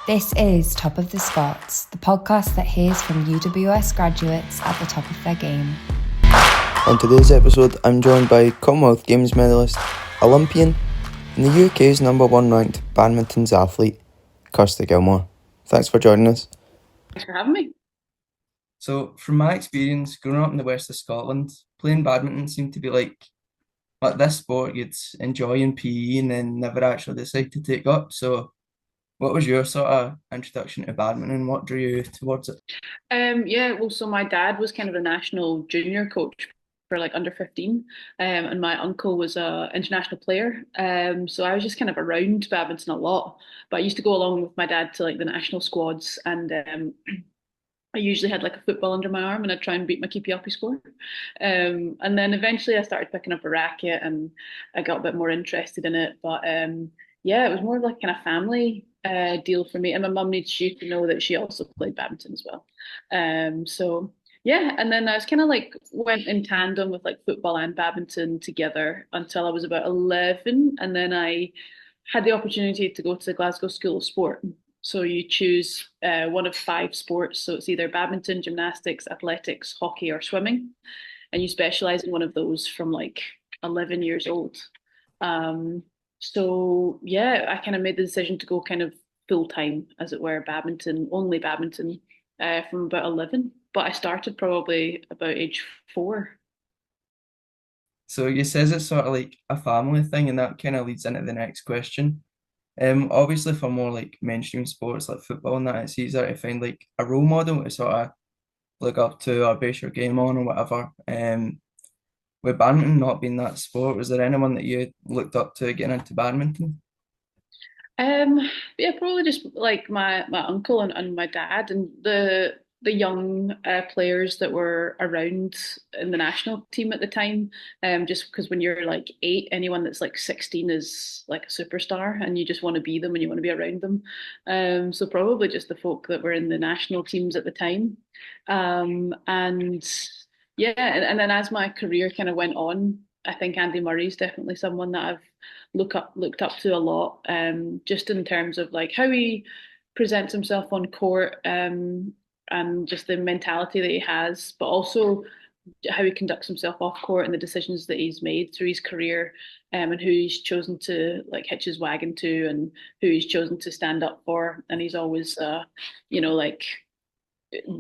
This is Top of the Scots, the podcast that hears from UWS graduates at the top of their game. On today's episode, I'm joined by Commonwealth Games medalist, Olympian, and the UK's #1 ranked badminton athlete, Kirsty Gilmour. Thanks for joining us. Thanks for having me. So, from my experience growing up in the west of Scotland, playing badminton seemed to be like this sport you'd enjoy in PE and then never actually decide to take up. So, what was your sort of introduction to badminton? What drew you towards it? So my dad was kind of a national junior coach for like under 15, and my uncle was a international player. So I was just kind of around badminton a lot, but I used to go along with my dad to like the national squads, and I usually had like a football under my arm and I'd try and beat my keepy uppy score. And then eventually I started picking up a racket and I got a bit more interested in it. But yeah, it was more of like kind of family deal for me. And my mum needs you to know that she also played badminton as well. So yeah, and then I was kind of like went in tandem with like football and badminton together until I was about 11. And then I had the opportunity to go to the Glasgow School of Sport. So you choose one of 5 sports. So it's either badminton, gymnastics, athletics, hockey, or swimming. And you specialize in one of those from like 11 years old. So yeah, I kind of made the decision to go kind of full time, as it were, badminton, only badminton, from about 11. But I started probably about age 4. So you says it's sort of like a family thing, and that kind of leads into the next question. Obviously for more like mainstream sports like football and that, it's easier to find like a role model to sort of look up to or base your game on or whatever. With badminton not being that sport, was there anyone that you looked up to getting into badminton? Um, yeah, probably just like my uncle and my dad and the young players that were around in the national team at the time. Just because when you're like 8, anyone that's like 16 is like a superstar, and you just want to be them and you want to be around them. So probably just the folk that were in the national teams at the time. And yeah, and then as my career kind of went on, I think Andy Murray's definitely someone that I've looked up to a lot, just in terms of like how he presents himself on court, and just the mentality that he has, but also how he conducts himself off court and the decisions that he's made through his career, and who he's chosen to like hitch his wagon to, and who he's chosen to stand up for. And he's always, like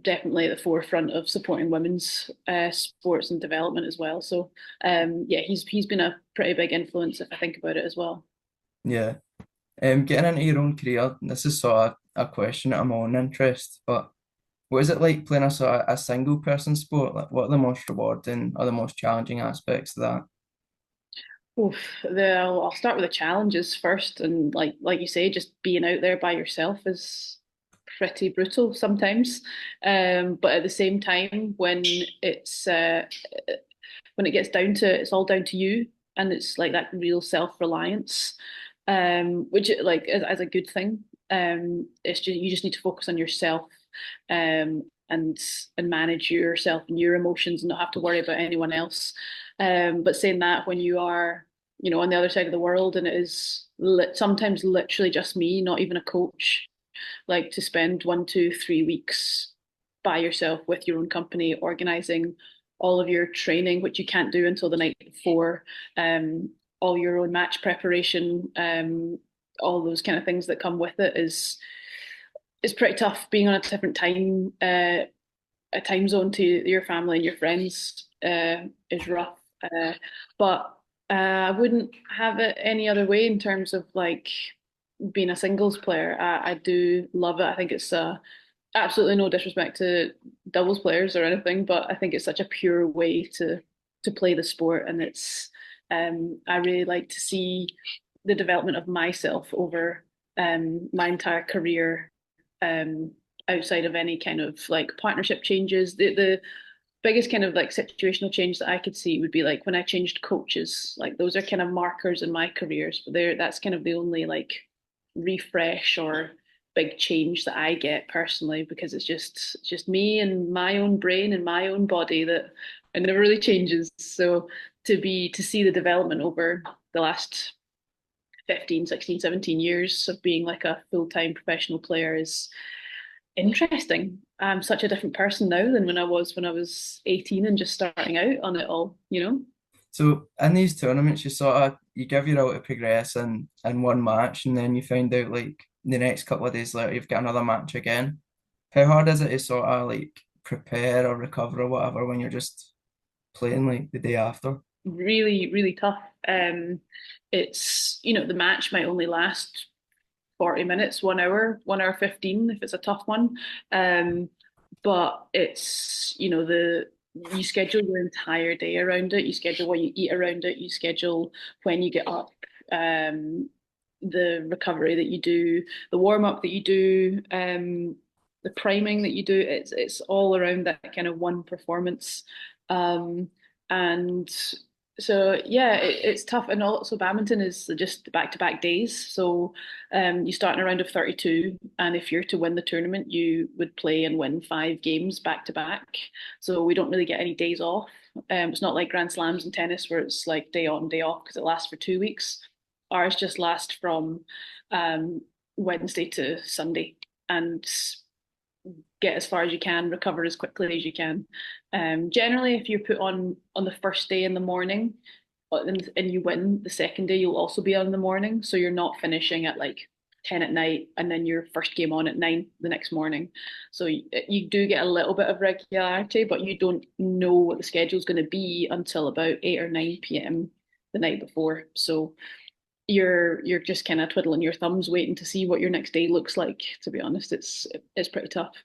definitely at the forefront of supporting women's sports and development as well. So yeah, he's been a pretty big influence if I think about it as well. Yeah. Getting into your own career, this is sort of a question of my own interest, but what is it like playing a sort of a single person sport? Like what are the most rewarding or the most challenging aspects of that? Oof, I'll start with the challenges first, and like you say, just being out there by yourself is pretty brutal sometimes. But at the same time, when it gets down to it, it's all down to you, and it's like that real self-reliance, which like as a good thing. It's just you just need to focus on yourself, and manage yourself and your emotions, and not have to worry about anyone else. But saying that, when you are, on the other side of the world, and it is sometimes literally just me, not even a coach, like to spend 1, 2, 3 weeks by yourself with your own company, organizing all of your training, which you can't do until the night before, all your own match preparation, all those kind of things that come with it is pretty tough. Being on a different a time zone to your family and your friends is rough. But I wouldn't have it any other way in terms of like being a singles player. I do love it. I think it's absolutely no disrespect to doubles players or anything, but I think it's such a pure way to play the sport, and it's I really like to see the development of myself over my entire career, outside of any kind of like partnership changes. The biggest kind of like situational change that I could see would be like when I changed coaches. Like those are kind of markers in my careers, but that's kind of the only like refresh or big change that I get personally, because it's just me and my own brain and my own body that it never really changes. So to see the development over the last 15, 16, 17 years of being like a full-time professional player is interesting. I'm such a different person now than when I was 18 and just starting out on it all, you know? So in these tournaments, you give your all to progress in one match, and then you find out like the next couple of days later you've got another match again. How hard is it to sort of like prepare or recover or whatever when you're just playing like the day after? Really, really tough. It's, the match might only last 40 minutes, 1 hour 15 if it's a tough one. But it's, you schedule your entire day around it. You schedule what you eat around it. You schedule when you get up, the recovery that you do, the warm up that you do, the priming that you do. It's all around that kind of one performance. And so yeah, it's tough, and also badminton is just back-to-back days. So you start in a round of 32, and if you're to win the tournament, you would play and win 5 games back to back. So we don't really get any days off. It's not like Grand Slams and tennis where it's like day on, day off because it lasts for 2 weeks. Ours just lasts from Wednesday to Sunday, and get as far as you can, recover as quickly as you can. Generally, if you're put on the first day in the morning and you win, the second day you'll also be on in the morning. So you're not finishing at like 10 at night and then your first game on at 9 the next morning. So you do get a little bit of regularity, but you don't know what the schedule is going to be until about 8 or 9 p.m. the night before. So you're just kind of twiddling your thumbs waiting to see what your next day looks like. To be honest, it's pretty tough.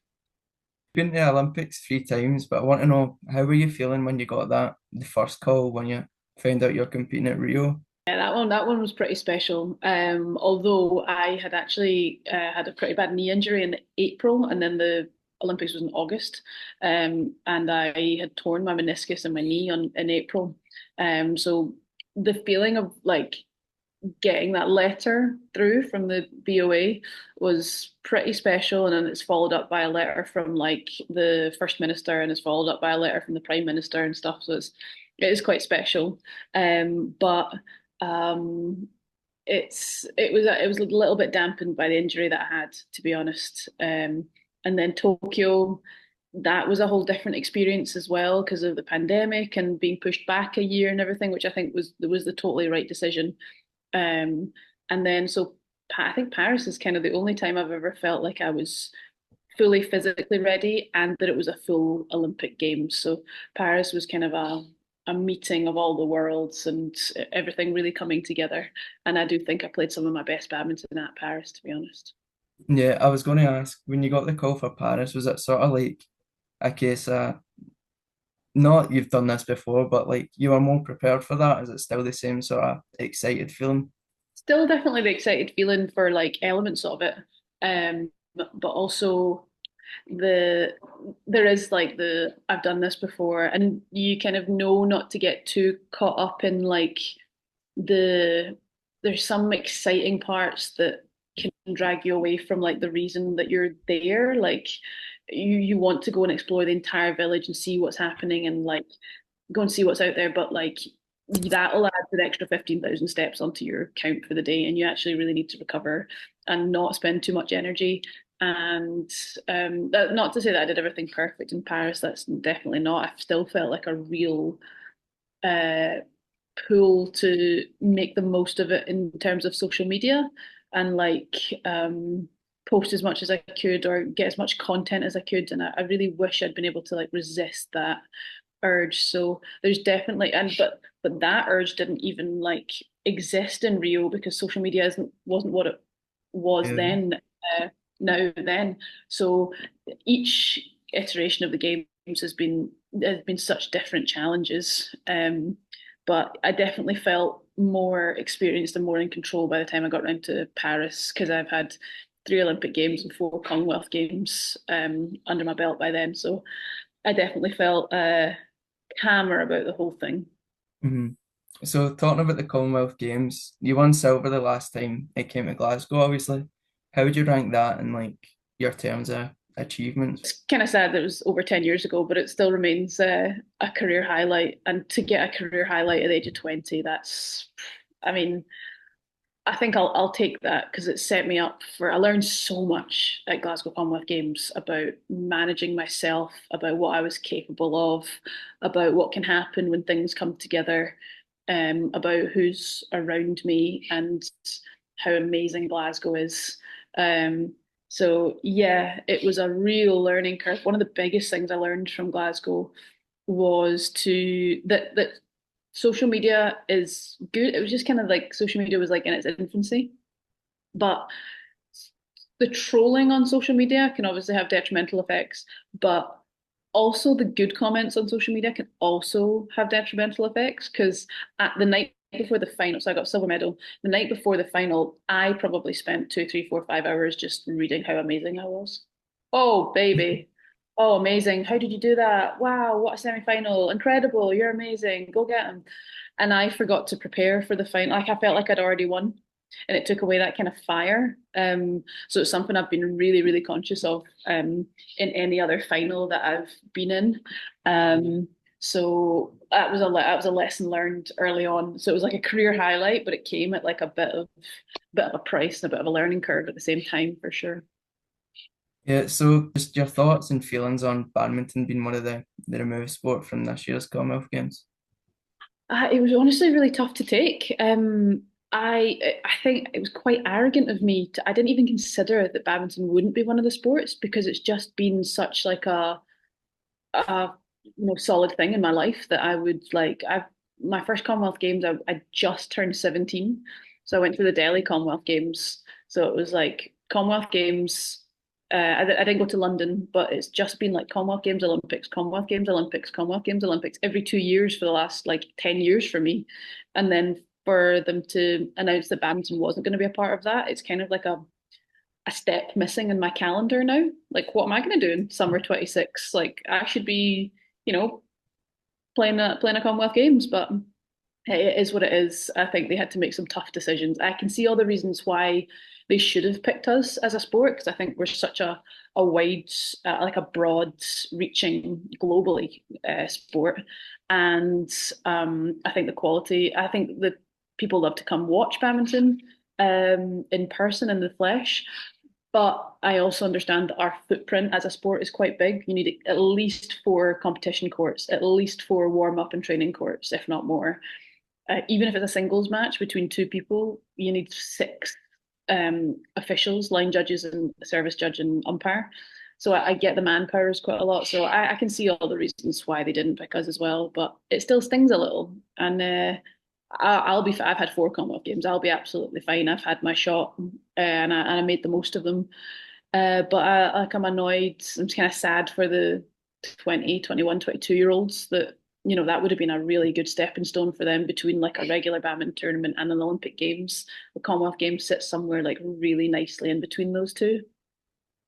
Been to the Olympics 3 times, but I want to know, how were you feeling when you got the first call when you found out you're competing at Rio? Yeah, that one was pretty special. Although I had actually had a pretty bad knee injury in April, and then the Olympics was in August, and I had torn my meniscus in my knee in April. So the feeling of like getting that letter through from the BOA was pretty special, and then it's followed up by a letter from like the First Minister, and it's followed up by a letter from the Prime Minister and stuff. So it is quite special. But it was a little bit dampened by the injury that I had, to be honest. And then Tokyo, that was a whole different experience as well because of the pandemic and being pushed back a year and everything, which I think was the totally right decision. And then so I think Paris is kind of the only time I've ever felt like I was fully physically ready and that it was a full Olympic Games. So Paris was kind of a meeting of all the worlds and everything really coming together. And I do think I played some of my best badminton at Paris, to be honest. Yeah, I was going to ask, when you got the call for Paris, was it sort of like a case not you've done this before, but like you were more prepared for that? Is it still the same sort of excited feeling? Still definitely the excited feeling for like elements of it. But also there is like I've done this before, and you kind of know not to get too caught up in like there's some exciting parts that can drag you away from like the reason that you're there. Like you want to go and explore the entire village and see what's happening and like go and see what's out there, but like that'll add an extra 15,000 steps onto your count for the day, and you actually really need to recover and not spend too much energy. And not to say that I did everything perfect in Paris, that's definitely not. I still felt like a real uh, pull to make the most of it in terms of social media and like post as much as I could or get as much content as I could. And I really wish I'd been able to like resist that urge. So there's definitely but that urge didn't even like exist in Rio because social media wasn't what it was Yeah. then. Now then, so each iteration of the games has been such different challenges. But I definitely felt more experienced and more in control by the time I got around to Paris because I've had 3 Olympic Games and 4 Commonwealth Games under my belt by then. So I definitely felt calmer about the whole thing. hmm So talking about the Commonwealth Games, you won silver the last time it came to Glasgow, obviously. How would you rank that in like your terms of achievements? It's kind of sad that it was over 10 years ago, but it still remains a career highlight. And to get a career highlight at the age of 20, I mean, I think I'll take that because it set me up for. I learned so much at Glasgow Commonwealth Games about managing myself, about what I was capable of, about what can happen when things come together, about who's around me and how amazing Glasgow is. So yeah, it was a real learning curve. One of the biggest things I learned from Glasgow was that social media is good. It was just kind of like social media was like in its infancy, but the trolling on social media can obviously have detrimental effects, but also the good comments on social media can also have detrimental effects because at the night before the final, so I got a silver medal. The night before the final, I probably spent 2, 3, 4, 5 hours just reading how amazing I was. Oh, baby. Oh, amazing. How did you do that? Wow, what a semi-final. Incredible. You're amazing. Go get them. And I forgot to prepare for the final. Like I felt like I'd already won. And it took away that kind of fire. So it's something I've been really, really conscious of in any other final that I've been in. So that was a lesson learned early on. So it was like a career highlight, but it came at like a bit of a price and a bit of a learning curve at the same time for sure. Yeah, so just your thoughts and feelings on badminton being one of the removed sport from this year's Commonwealth Games. It was honestly really tough to take. I think it was quite arrogant of me to. I didn't even consider that badminton wouldn't be one of the sports because it's just been such like a solid thing in my life that I would like. I My first Commonwealth Games, I just turned 17, so I went to the Delhi Commonwealth Games. So it was like Commonwealth Games. I didn't go to London, but it's just been like Commonwealth Games, Olympics, Commonwealth Games, Olympics, Commonwealth Games, Olympics every 2 years for the last like 10 years for me. And then for them to announce that badminton wasn't going to be a part of that, it's kind of like a step missing in my calendar now. Like, what am I going to do in summer 26? Like, I should be, you know, playing a Commonwealth Games, but it is what it is. I think they had to make some tough decisions. I can see all the reasons why they should have picked us as a sport because I think we're such a wide, like a broad reaching globally sport. And I think the quality, I think that people love to come watch badminton in person in the flesh. But I also understand that our footprint as a sport is quite big. You need at least 4 competition courts, at least 4 warm-up and training courts, if not more. Even if it's a singles match between two people, you need 6 officials, line judges and service judge and umpire. So I get the manpower is quite a lot. So I can see all the reasons why they didn't pick us as well, but it still stings a little. And I'll be. I've had 4 Commonwealth Games. I'll be absolutely fine. I've had my shot, and I made the most of them. But I'm annoyed. I'm just kind of sad for the 20, 21, 22-year-olds that that would have been a really good stepping stone for them between like a regular badminton tournament and an Olympic Games. The Commonwealth Games sits somewhere like really nicely in between those two.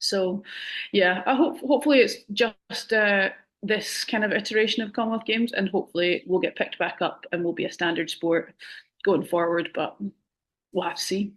So, yeah, hopefully it's just this kind of iteration of Commonwealth Games, and hopefully we'll get picked back up and we'll be a standard sport going forward. But we'll have to see.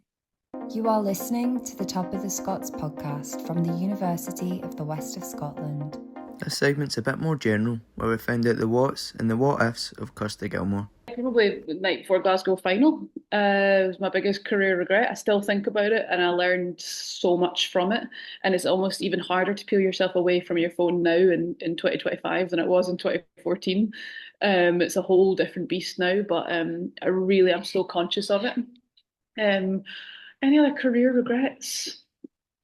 You are listening to the Top of the Scots podcast from the University of the West of Scotland. This segment's a bit more general, where we find out the whats and the what ifs of Kirsty Gilmour. Probably the night before Glasgow final was my biggest career regret. I still think about it and I learned so much from it. And it's almost even harder to peel yourself away from your phone now in 2025 than it was in 2014. It's a whole different beast now, but I'm still conscious of it. Any other career regrets?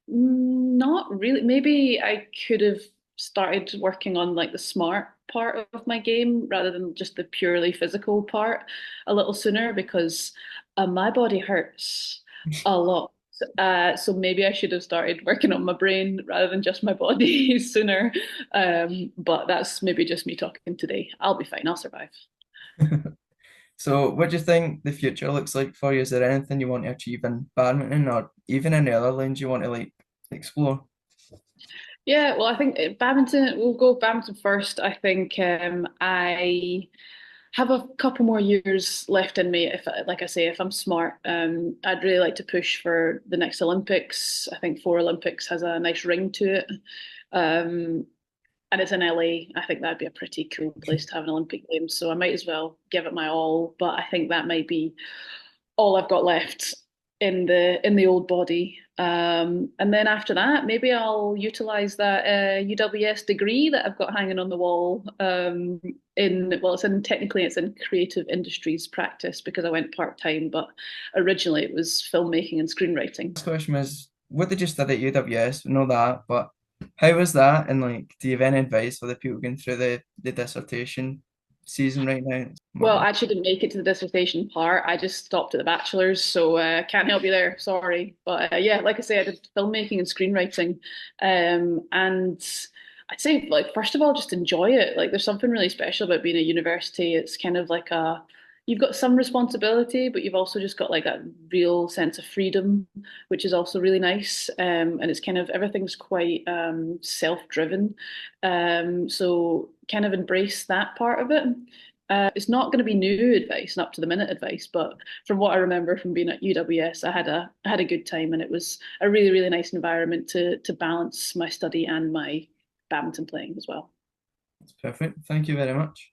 Not really. Maybe I could have started working on like the smart part of my game rather than just the purely physical part a little sooner because my body hurts a lot. So maybe I should have started working on my brain rather than just my body sooner. But that's maybe just me talking today. I'll be fine. I'll survive. So, what do you think the future looks like for you? Is there anything you want to achieve in badminton or even any other lanes you want to like explore? Yeah, well, I think badminton, we'll go badminton first. I think I have a couple more years left in me. If, like I say, if I'm smart, I'd really like to push for the next Olympics. I think 4 Olympics has a nice ring to it. And it's in LA. I think that'd be a pretty cool place to have an Olympic Games. So I might as well give it my all. But I think that might be all I've got left. in the old body. And then after that, maybe I'll utilize that UWS degree that I've got hanging on the wall. Technically it's in creative industries practice because I went part-time, but originally it was filmmaking and screenwriting. This question was, what did you study at UWS? We know that, but how was that? And like, do you have any advice for the people going through the dissertation season right now? Well, I actually didn't make it to the dissertation part. I just stopped at the bachelor's, so can't help you there. Sorry, but yeah, like I say, I did filmmaking and screenwriting, and I'd say, like, first of all, just enjoy it. Like, there's something really special about being at university. It's kind of like you've got some responsibility, but you've also just got like a real sense of freedom, which is also really nice. And it's kind of everything's quite self-driven. So kind of embrace that part of it. It's not going to be new advice, not up to the minute advice, but from what I remember from being at UWS, I had a good time, and it was a really, really nice environment to balance my study and my badminton playing as well. That's perfect. Thank you very much.